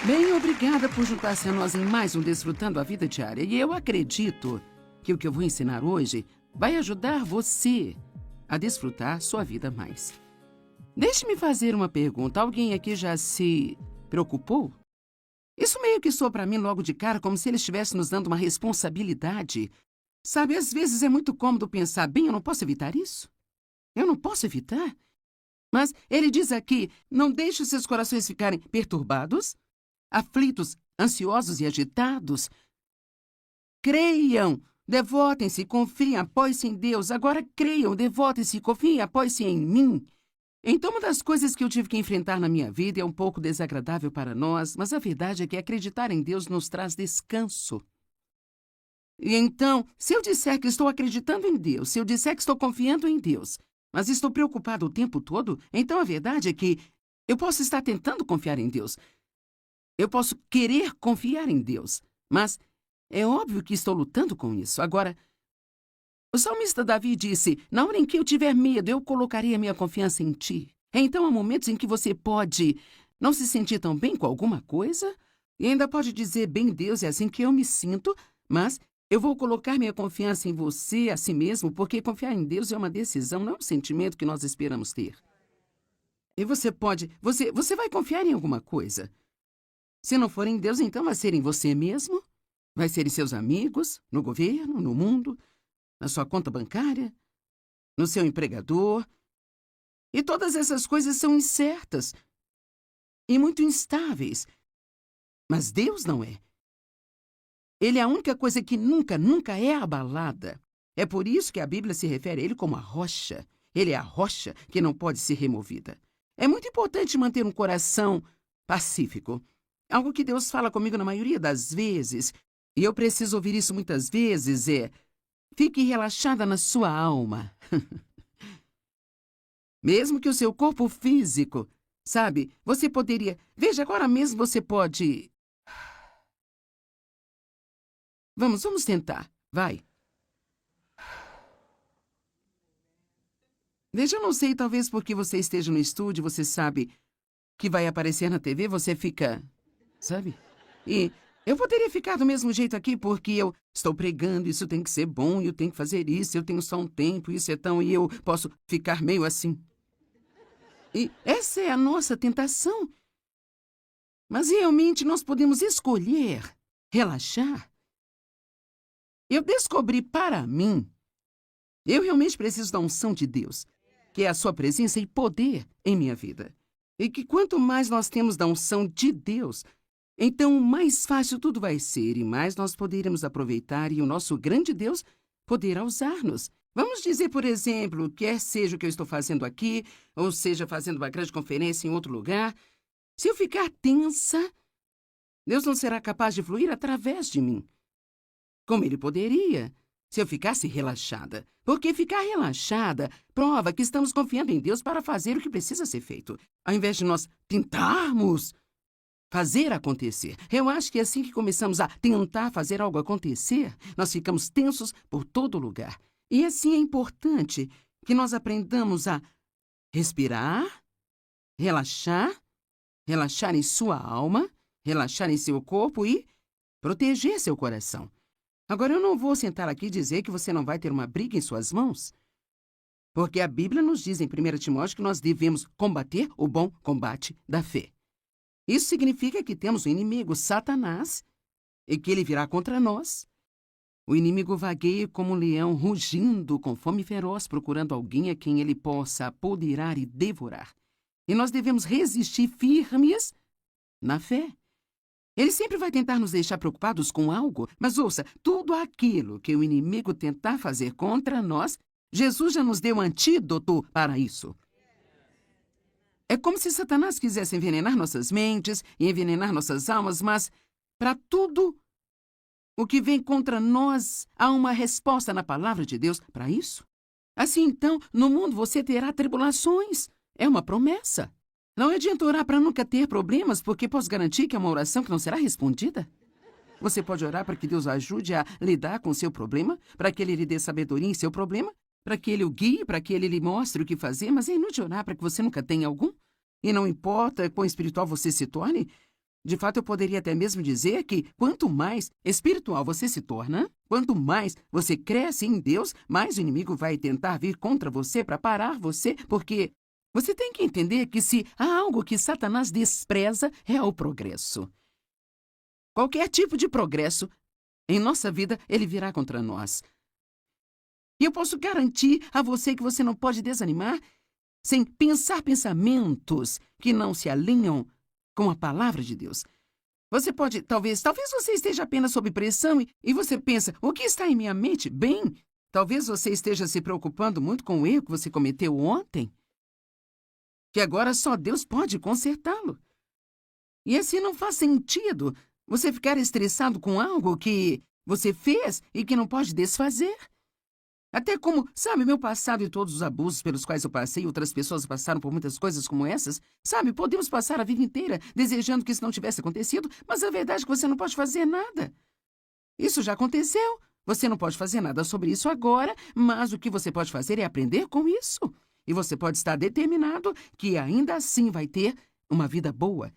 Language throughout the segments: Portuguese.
Bem, obrigada por juntar-se a nós em mais um Desfrutando a Vida Diária. E eu acredito que o que eu vou ensinar hoje vai ajudar você a desfrutar sua vida mais. Deixe-me fazer uma pergunta. Alguém aqui já se preocupou? Isso meio que soa para mim logo de cara como se ele estivesse nos dando uma responsabilidade. Sabe, às vezes é muito cômodo pensar, bem, eu não posso evitar isso. Eu não posso evitar. Mas ele diz aqui, não deixe seus corações ficarem perturbados, aflitos, ansiosos e agitados. Creiam, devotem-se, confiem, apoiem-se em Deus. Agora creiam, devotem-se, confiem, apoiem-se em mim. Então, uma das coisas que eu tive que enfrentar na minha vida é um pouco desagradável para nós, mas a verdade é que acreditar em Deus nos traz descanso. E então, se eu disser que estou acreditando em Deus, se eu disser que estou confiando em Deus, mas estou preocupado o tempo todo, então a verdade é que eu posso estar tentando confiar em Deus. Eu posso querer confiar em Deus, mas é óbvio que estou lutando com isso. Agora, o salmista Davi disse, na hora em que eu tiver medo, eu colocarei a minha confiança em ti. Então, há momentos em que você pode não se sentir tão bem com alguma coisa, e ainda pode dizer, bem, Deus, é assim que eu me sinto, mas eu vou colocar minha confiança em você, a si mesmo, porque confiar em Deus é uma decisão, não é um sentimento que nós esperamos ter. E você vai confiar em alguma coisa. Se não for em Deus, então vai ser em você mesmo, vai ser em seus amigos, no governo, no mundo, na sua conta bancária, no seu empregador. E todas essas coisas são incertas e muito instáveis. Mas Deus não é. Ele é a única coisa que nunca, nunca é abalada. É por isso que a Bíblia se refere a ele como a rocha. Ele é a rocha que não pode ser removida. É muito importante manter um coração pacífico. Algo que Deus fala comigo na maioria das vezes, e eu preciso ouvir isso muitas vezes, é: fique relaxada na sua alma. Mesmo que o seu corpo físico, sabe, você poderia... Veja, agora mesmo você pode... Vamos tentar. Vai. Veja, eu não sei, talvez porque você esteja no estúdio, você sabe que vai aparecer na TV, você fica... Sabe? E eu poderia ficar do mesmo jeito aqui porque eu estou pregando, isso tem que ser bom, eu tenho que fazer isso, eu tenho só um tempo, isso é tão... E eu posso ficar meio assim. E essa é a nossa tentação. Mas realmente nós podemos escolher relaxar. Eu descobri para mim, eu realmente preciso da unção de Deus, que é a sua presença e poder em minha vida. E que quanto mais nós temos da unção de Deus, então mais fácil tudo vai ser e mais nós poderemos aproveitar e o nosso grande Deus poderá usar-nos. Vamos dizer, por exemplo, quer seja o que eu estou fazendo aqui, ou seja, fazendo uma grande conferência em outro lugar, se eu ficar tensa, Deus não será capaz de fluir através de mim, como Ele poderia se eu ficasse relaxada. Porque ficar relaxada prova que estamos confiando em Deus para fazer o que precisa ser feito, ao invés de nós tentarmos fazer acontecer. Eu acho que é assim que começamos a tentar fazer algo acontecer, nós ficamos tensos por todo lugar. E assim é importante que nós aprendamos a respirar, relaxar, relaxar em sua alma, relaxar em seu corpo e proteger seu coração. Agora, eu não vou sentar aqui e dizer que você não vai ter uma briga em suas mãos, porque a Bíblia nos diz em 1 Timóteo que nós devemos combater o bom combate da fé. Isso significa que temos o inimigo, Satanás, e que ele virá contra nós. O inimigo vagueia como um leão, rugindo com fome feroz, procurando alguém a quem ele possa apoderar e devorar. E nós devemos resistir firmes na fé. Ele sempre vai tentar nos deixar preocupados com algo, mas ouça, tudo aquilo que o inimigo tentar fazer contra nós, Jesus já nos deu um antídoto para isso. É como se Satanás quisesse envenenar nossas mentes e envenenar nossas almas, mas para tudo o que vem contra nós, há uma resposta na palavra de Deus para isso. Assim, então, no mundo você terá tribulações. É uma promessa. Não adianta orar para nunca ter problemas, porque posso garantir que é uma oração que não será respondida. Você pode orar para que Deus ajude a lidar com o seu problema, para que Ele lhe dê sabedoria em seu problema, para que Ele o guie, para que Ele lhe mostre o que fazer, mas é inútil orar para que você nunca tenha algum. E não importa quão espiritual você se torne, De fato, eu poderia até mesmo dizer que quanto mais espiritual você se torna, quanto mais você cresce em Deus, mais o inimigo vai tentar vir contra você para parar você, porque você tem que entender que se há algo que Satanás despreza, é o progresso. Qualquer tipo de progresso em nossa vida, ele virá contra nós. E eu posso garantir a você que você não pode desanimar sem pensar pensamentos que não se alinham com a palavra de Deus. Você pode, talvez você esteja apenas sob pressão e você pensa, o que está em minha mente? Bem, talvez você esteja se preocupando muito com o erro que você cometeu ontem, que agora só Deus pode consertá-lo. E assim não faz sentido você ficar estressado com algo que você fez e que não pode desfazer. Até como, sabe, meu passado e todos os abusos pelos quais eu passei, outras pessoas passaram por muitas coisas como essas. Sabe, podemos passar a vida inteira desejando que isso não tivesse acontecido, mas a verdade é que você não pode fazer nada. Isso já aconteceu. Você não pode fazer nada sobre isso agora, mas o que você pode fazer é aprender com isso. E você pode estar determinado que ainda assim vai ter uma vida boa.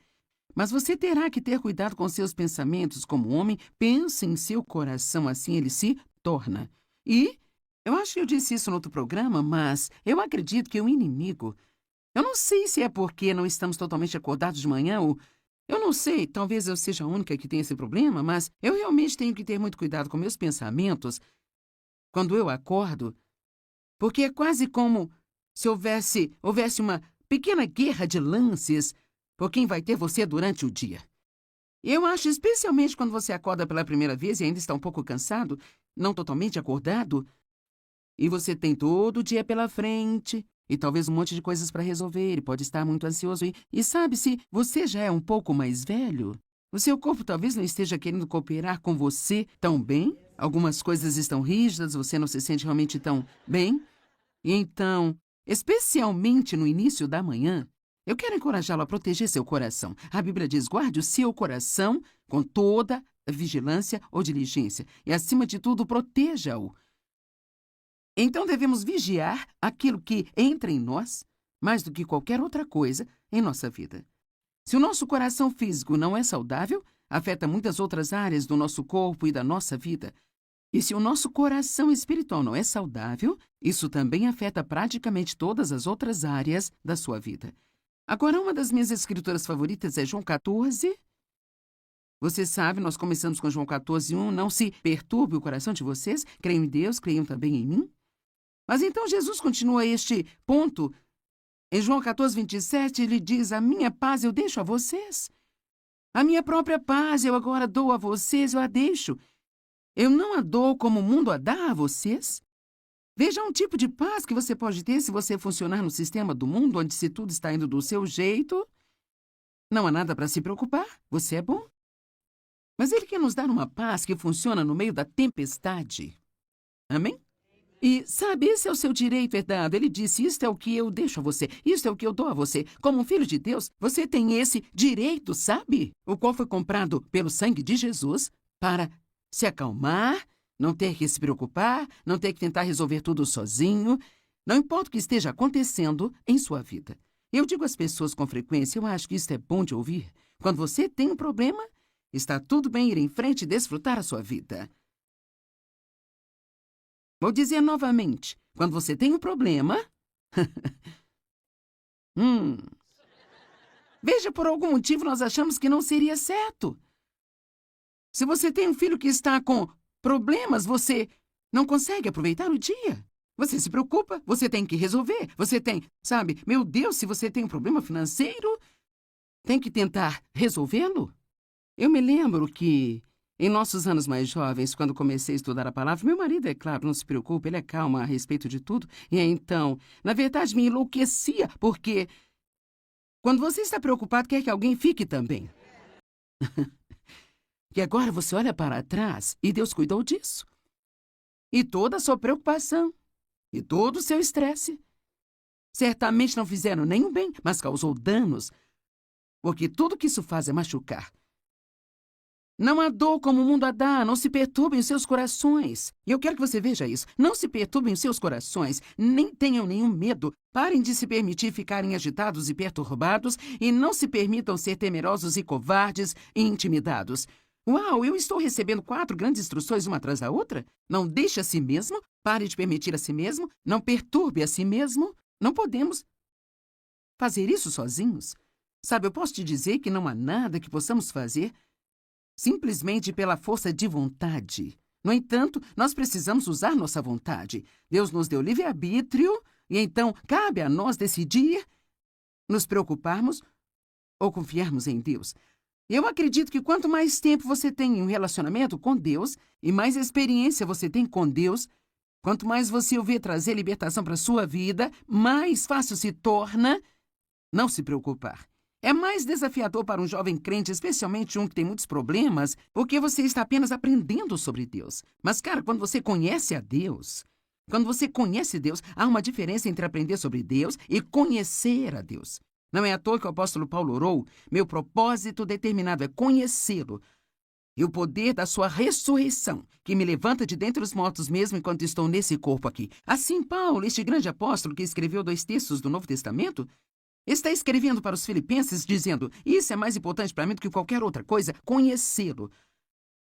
Mas você terá que ter cuidado com seus pensamentos. Como homem, pense em seu coração, assim ele se torna. E eu acho que eu disse isso no outro programa, mas eu acredito que o inimigo... Eu não sei se é porque não estamos totalmente acordados de manhã ou... Eu não sei, talvez eu seja a única que tenha esse problema, mas eu realmente tenho que ter muito cuidado com meus pensamentos quando eu acordo, porque é quase como se houvesse uma pequena guerra de lances por quem vai ter você durante o dia. Eu acho, especialmente quando você acorda pela primeira vez e ainda está um pouco cansado, não totalmente acordado, e você tem todo o dia pela frente, e talvez um monte de coisas para resolver, e pode estar muito ansioso. E sabe, se você já é um pouco mais velho, o seu corpo talvez não esteja querendo cooperar com você tão bem. Algumas coisas estão rígidas, você não se sente realmente tão bem. E então, especialmente no início da manhã, eu quero encorajá-lo a proteger seu coração. A Bíblia diz, guarde o seu coração com toda vigilância ou diligência. E, acima de tudo, proteja-o. Então devemos vigiar aquilo que entra em nós, mais do que qualquer outra coisa em nossa vida. Se o nosso coração físico não é saudável, afeta muitas outras áreas do nosso corpo e da nossa vida. E se o nosso coração espiritual não é saudável, isso também afeta praticamente todas as outras áreas da sua vida. Agora, uma das minhas escrituras favoritas é João 14. Você sabe, nós começamos com João 14:1. Não se perturbe o coração de vocês, creiam em Deus, creiam também em mim. Mas então Jesus continua este ponto. Em João 14:27, ele diz, a minha paz eu deixo a vocês. A minha própria paz eu agora dou a vocês, eu a deixo. Eu não a dou como o mundo a dá a vocês. Veja um tipo de paz que você pode ter se você funcionar no sistema do mundo, onde se tudo está indo do seu jeito, não há nada para se preocupar, você é bom. Mas ele quer nos dar uma paz que funciona no meio da tempestade. Amém? E, sabe, esse é o seu direito herdado. Ele disse, isto é o que eu deixo a você, isto é o que eu dou a você. Como um filho de Deus, você tem esse direito, sabe? O qual foi comprado pelo sangue de Jesus para se acalmar, não ter que se preocupar, não ter que tentar resolver tudo sozinho. Não importa o que esteja acontecendo em sua vida. Eu digo às pessoas com frequência, eu acho que isso é bom de ouvir. Quando você tem um problema, está tudo bem ir em frente e desfrutar a sua vida. Vou dizer novamente, quando você tem um problema... Veja, por algum motivo nós achamos que não seria certo. Se você tem um filho que está com problemas, você não consegue aproveitar o dia. Você se preocupa, você tem que resolver. Você tem, sabe, meu Deus, se você tem um problema financeiro, tem que tentar resolvê-lo. Eu me lembro que, em nossos anos mais jovens, quando comecei a estudar a palavra, meu marido, é claro, não se preocupe, ele é calmo a respeito de tudo. E então, na verdade, me enlouquecia, porque quando você está preocupado, quer que alguém fique também. E agora você olha para trás e Deus cuidou disso. E toda a sua preocupação, e todo o seu estresse, certamente não fizeram nenhum bem, mas causou danos, porque tudo que isso faz é machucar. Não há dor como o mundo a dá, não se perturbem os seus corações. E eu quero que você veja isso. Não se perturbem os seus corações, nem tenham nenhum medo. Parem de se permitir ficarem agitados e perturbados e não se permitam ser temerosos e covardes e intimidados. Uau, eu estou recebendo 4 grandes instruções uma atrás da outra? Não deixe a si mesmo, pare de permitir a si mesmo, não perturbe a si mesmo. Não podemos fazer isso sozinhos. Sabe, eu posso te dizer que não há nada que possamos fazer simplesmente pela força de vontade. No entanto, nós precisamos usar nossa vontade. Deus nos deu livre-arbítrio e então cabe a nós decidir nos preocuparmos ou confiarmos em Deus. Eu acredito que quanto mais tempo você tem em um relacionamento com Deus e mais experiência você tem com Deus, quanto mais você o vê trazer libertação para a sua vida, mais fácil se torna não se preocupar. É mais desafiador para um jovem crente, especialmente um que tem muitos problemas, porque você está apenas aprendendo sobre Deus. Mas, cara, quando você conhece a Deus, há uma diferença entre aprender sobre Deus e conhecer a Deus. Não é à toa que o apóstolo Paulo orou: meu propósito determinado é conhecê-lo e o poder da sua ressurreição, que me levanta de dentre os mortos mesmo enquanto estou nesse corpo aqui. Assim, Paulo, este grande apóstolo que escreveu 2 textos do Novo Testamento, está escrevendo para os filipenses dizendo: isso é mais importante para mim do que qualquer outra coisa, conhecê-lo.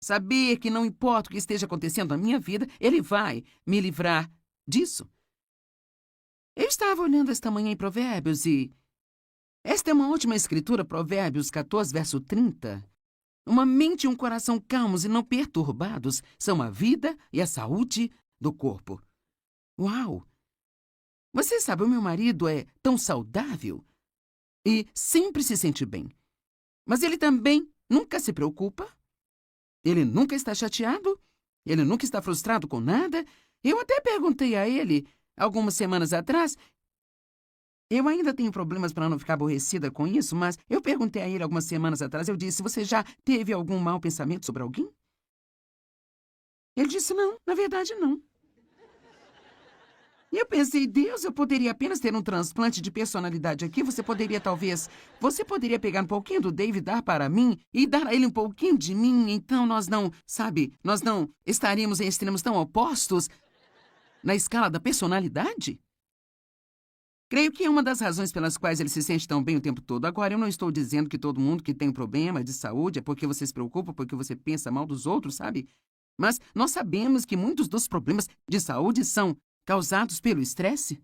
Saber que não importa o que esteja acontecendo na minha vida, ele vai me livrar disso. Eu estava olhando esta manhã em Provérbios e esta é uma ótima escritura, Provérbios 14, verso 30. Uma mente e um coração calmos e não perturbados são a vida e a saúde do corpo. Uau! Você sabe, o meu marido é tão saudável e sempre se sente bem. Mas ele também nunca se preocupa. Ele nunca está chateado. Ele nunca está frustrado com nada. Eu até perguntei a ele, algumas semanas atrás. Eu ainda tenho problemas para não ficar aborrecida com isso, mas eu perguntei a ele algumas semanas atrás, eu disse: você já teve algum mau pensamento sobre alguém? Ele disse: não, na verdade não. E eu pensei: Deus, eu poderia apenas ter um transplante de personalidade aqui. Você poderia pegar um pouquinho do David, dar para mim e dar a ele um pouquinho de mim. Então nós não estaríamos em extremos tão opostos na escala da personalidade? Creio que é uma das razões pelas quais ele se sente tão bem o tempo todo. Agora, eu não estou dizendo que todo mundo que tem um problema de saúde é porque você se preocupa, porque você pensa mal dos outros, sabe? Mas nós sabemos que muitos dos problemas de saúde são causados pelo estresse.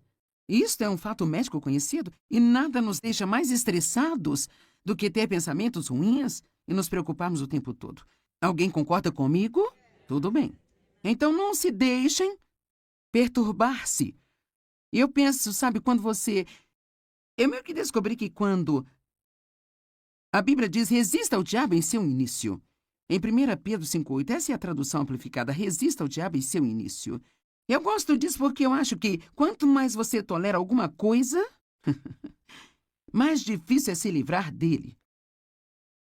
Isto é um fato médico conhecido e nada nos deixa mais estressados do que ter pensamentos ruins e nos preocuparmos o tempo todo. Alguém concorda comigo? Tudo bem. Então não se deixem perturbar-se. E eu penso, sabe, eu meio que descobri que quando a Bíblia diz: resista ao diabo em seu início. Em 1 Pedro 5,8, essa é a tradução amplificada: resista ao diabo em seu início. Eu gosto disso porque eu acho que quanto mais você tolera alguma coisa, mais difícil é se livrar dele.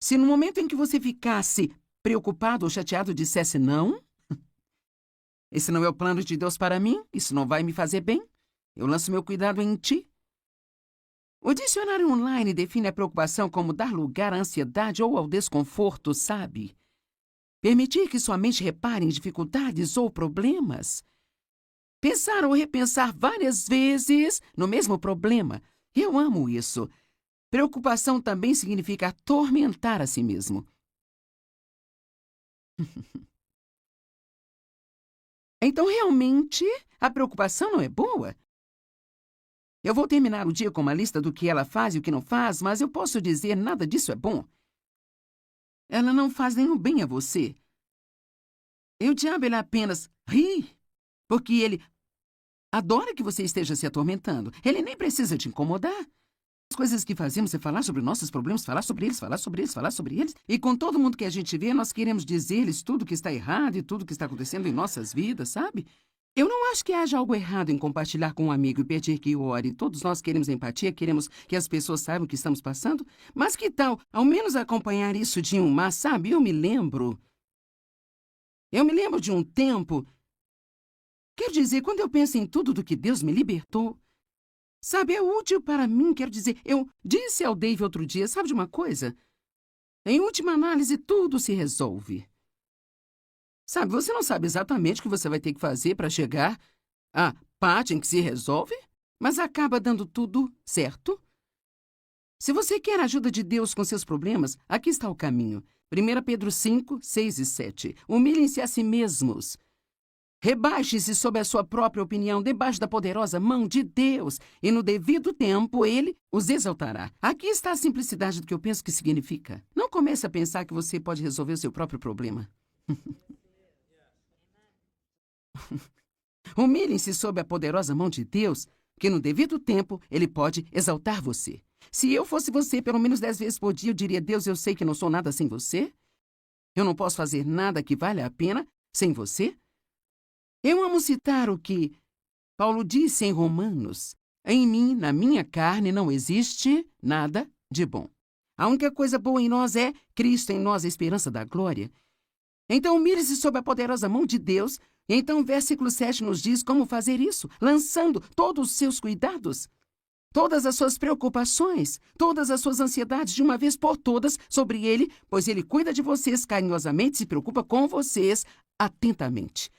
Se no momento em que você ficasse preocupado ou chateado dissesse: não, esse não é o plano de Deus para mim, isso não vai me fazer bem, eu lanço meu cuidado em ti. O dicionário online define a preocupação como dar lugar à ansiedade ou ao desconforto, sabe? Permitir que sua mente repare em dificuldades ou problemas. Pensar ou repensar várias vezes no mesmo problema. Eu amo isso. Preocupação também significa atormentar a si mesmo. Então, realmente, a preocupação não é boa? Eu vou terminar o dia com uma lista do que ela faz e o que não faz, mas eu posso dizer: nada disso é bom. Ela não faz nenhum bem a você. E o diabo, ele apenas ri, porque ele adora que você esteja se atormentando. Ele nem precisa te incomodar. As coisas que fazemos é falar sobre nossos problemas, falar sobre eles, falar sobre eles, falar sobre eles. E com todo mundo que a gente vê, nós queremos dizer-lhes tudo que está errado e tudo que está acontecendo em nossas vidas, sabe? Eu não acho que haja algo errado em compartilhar com um amigo e pedir que ore. Todos nós queremos empatia, queremos que as pessoas saibam o que estamos passando. Mas que tal, ao menos, acompanhar isso de um mas, sabe? Eu me lembro de um tempo. Quero dizer, quando eu penso em tudo do que Deus me libertou, sabe, é útil para mim. Quero dizer, eu disse ao Dave outro dia, sabe de uma coisa? Em última análise, tudo se resolve. Sabe, você não sabe exatamente o que você vai ter que fazer para chegar à parte em que se resolve, mas acaba dando tudo certo. Se você quer a ajuda de Deus com seus problemas, aqui está o caminho. 1 Pedro 5, 6 e 7. Humilhem-se a si mesmos. Rebaixe-se sob a sua própria opinião, debaixo da poderosa mão de Deus, e no devido tempo Ele os exaltará. Aqui está a simplicidade do que eu penso que significa. Não comece a pensar que você pode resolver o seu próprio problema. Humilhem-se sob a poderosa mão de Deus, que no devido tempo Ele pode exaltar você. Se eu fosse você, pelo menos 10 vezes por dia, eu diria: Deus, eu sei que não sou nada sem você. Eu não posso fazer nada que valha a pena sem você. Eu amo citar o que Paulo disse em Romanos: em mim, na minha carne, não existe nada de bom. A única coisa boa em nós é Cristo em nós, a esperança da glória. Então, humilhe-se sob a poderosa mão de Deus. E então, o versículo 7 nos diz como fazer isso, lançando todos os seus cuidados, todas as suas preocupações, todas as suas ansiedades de uma vez por todas sobre Ele, pois Ele cuida de vocês carinhosamente, se preocupa com vocês atentamente.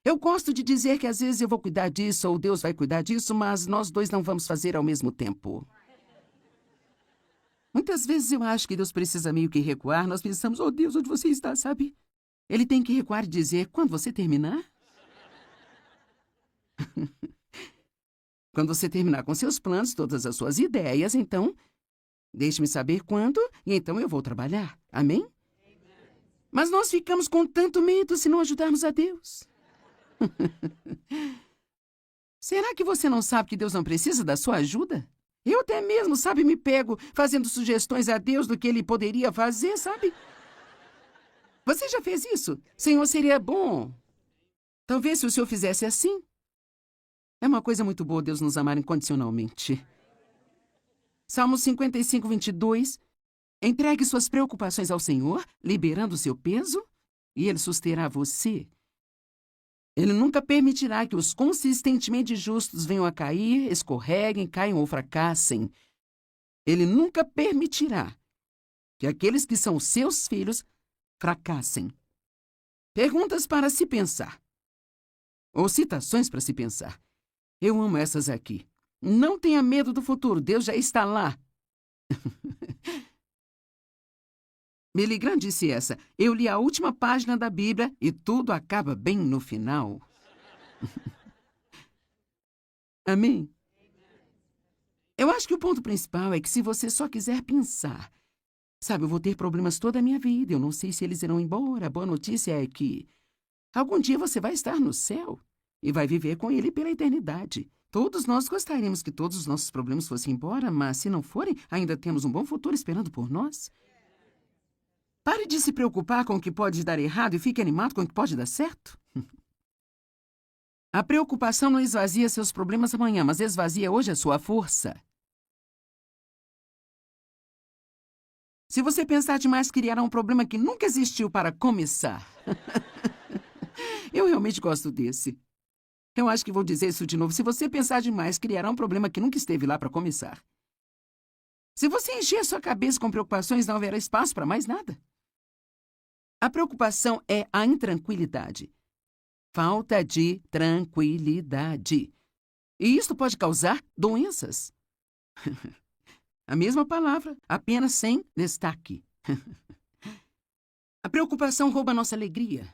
Eu gosto de dizer que às vezes eu vou cuidar disso ou Deus vai cuidar disso, mas nós dois não vamos fazer ao mesmo tempo. Muitas vezes eu acho que Deus precisa meio que recuar, nós pensamos: oh Deus, onde você está, sabe? Ele tem que recuar e dizer: quando você terminar? Quando você terminar com seus planos, todas as suas ideias, então, deixe-me saber quando, e então eu vou trabalhar. Amém? Mas nós ficamos com tanto medo se não ajudarmos a Deus. Será que você não sabe que Deus não precisa da sua ajuda? Eu até mesmo, sabe, me pego fazendo sugestões a Deus do que Ele poderia fazer, sabe? Você já fez isso? Senhor, seria bom. Talvez se o Senhor fizesse assim. É uma coisa muito boa Deus nos amar incondicionalmente. Salmo 55, 22. Entregue suas preocupações ao Senhor, liberando o seu peso, e Ele susterá você. Ele nunca permitirá que os consistentemente justos venham a cair, escorreguem, caiam ou fracassem. Ele nunca permitirá que aqueles que são seus filhos fracassem. Perguntas para se pensar. Ou citações para se pensar. Eu amo essas aqui. Não tenha medo do futuro, Deus já está lá. Billy Graham disse essa: eu li a última página da Bíblia e tudo acaba bem no final. Amém? Eu acho que o ponto principal é que se você só quiser pensar, sabe, eu vou ter problemas toda a minha vida, eu não sei se eles irão embora. A boa notícia é que algum dia você vai estar no céu e vai viver com Ele pela eternidade. Todos nós gostaríamos que todos os nossos problemas fossem embora, mas se não forem, ainda temos um bom futuro esperando por nós. Pare de se preocupar com o que pode dar errado e fique animado com o que pode dar certo. A preocupação não esvazia seus problemas amanhã, mas esvazia hoje a sua força. Se você pensar demais, criará um problema que nunca existiu para começar. Eu realmente gosto desse. Eu acho que vou dizer isso de novo. Se você pensar demais, criará um problema que nunca esteve lá para começar. Se você encher sua cabeça com preocupações, não haverá espaço para mais nada. A preocupação é a intranquilidade. Falta de tranquilidade. E isto pode causar doenças. A mesma palavra, apenas sem destaque. A preocupação rouba nossa alegria.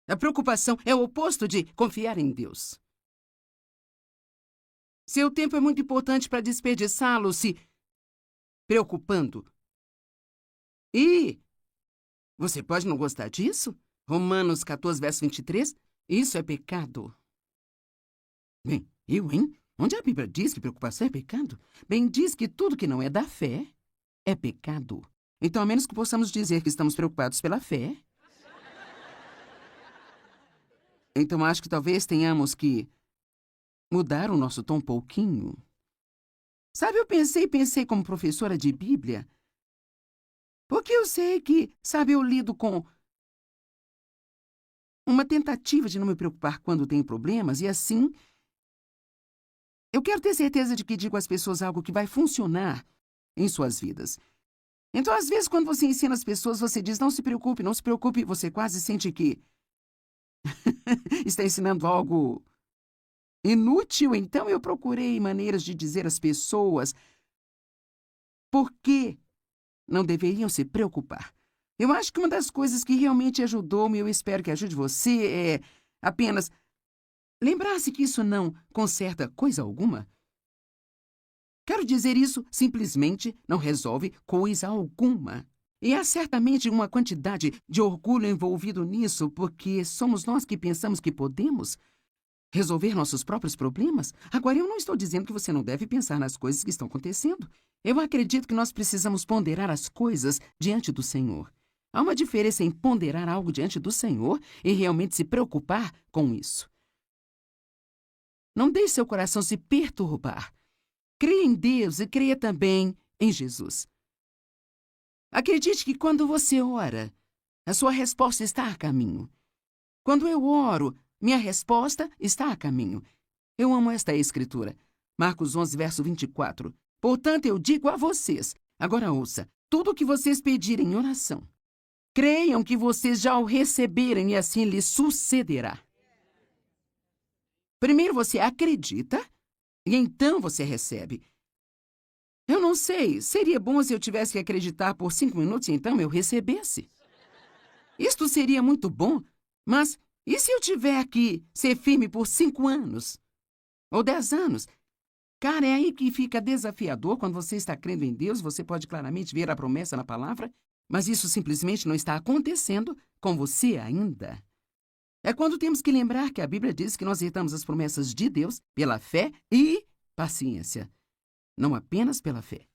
A preocupação é o oposto de confiar em Deus. Seu tempo é muito importante para desperdiçá-lo se preocupando. E você pode não gostar disso? Romanos 14, verso 23. Isso é pecado. Bem, hein? Onde a Bíblia diz que preocupação é pecado? Bem, diz que tudo que não é da fé é pecado. Então, a menos que possamos dizer que estamos preocupados pela fé, então acho que talvez tenhamos que mudar o nosso tom um pouquinho. Sabe, eu pensei como professora de Bíblia, porque eu sei que, sabe, eu lido com uma tentativa de não me preocupar quando tenho problemas, e assim, eu quero ter certeza de que digo às pessoas algo que vai funcionar em suas vidas. Então, às vezes, quando você ensina as pessoas, você diz, não se preocupe, não se preocupe, você quase sente que está ensinando algo inútil. Então, eu procurei maneiras de dizer às pessoas por que não deveriam se preocupar. Eu acho que uma das coisas que realmente ajudou-me, eu espero que ajude você, é apenas lembrar-se que isso não conserta coisa alguma. Quero dizer, isso simplesmente não resolve coisa alguma. E há certamente uma quantidade de orgulho envolvido nisso, porque somos nós que pensamos que podemos resolver nossos próprios problemas. Agora, eu não estou dizendo que você não deve pensar nas coisas que estão acontecendo. Eu acredito que nós precisamos ponderar as coisas diante do Senhor. Há uma diferença em ponderar algo diante do Senhor e realmente se preocupar com isso. Não deixe seu coração se perturbar. Creia em Deus e creia também em Jesus. Acredite que quando você ora, a sua resposta está a caminho. Quando eu oro, minha resposta está a caminho. Eu amo esta escritura. Marcos 11, verso 24. Portanto, eu digo a vocês, agora ouça, tudo o que vocês pedirem em oração, creiam que vocês já o receberem e assim lhes sucederá. Primeiro você acredita e então você recebe. Eu não sei, seria bom se eu tivesse que acreditar por 5 minutos e então eu recebesse. Isto seria muito bom, mas e se eu tiver que ser firme por 5 anos? Ou 10 anos? Cara, é aí que fica desafiador. Quando você está crendo em Deus, você pode claramente ver a promessa na palavra, mas isso simplesmente não está acontecendo com você ainda. É quando temos que lembrar que a Bíblia diz que nós herdamos as promessas de Deus pela fé e paciência, não apenas pela fé.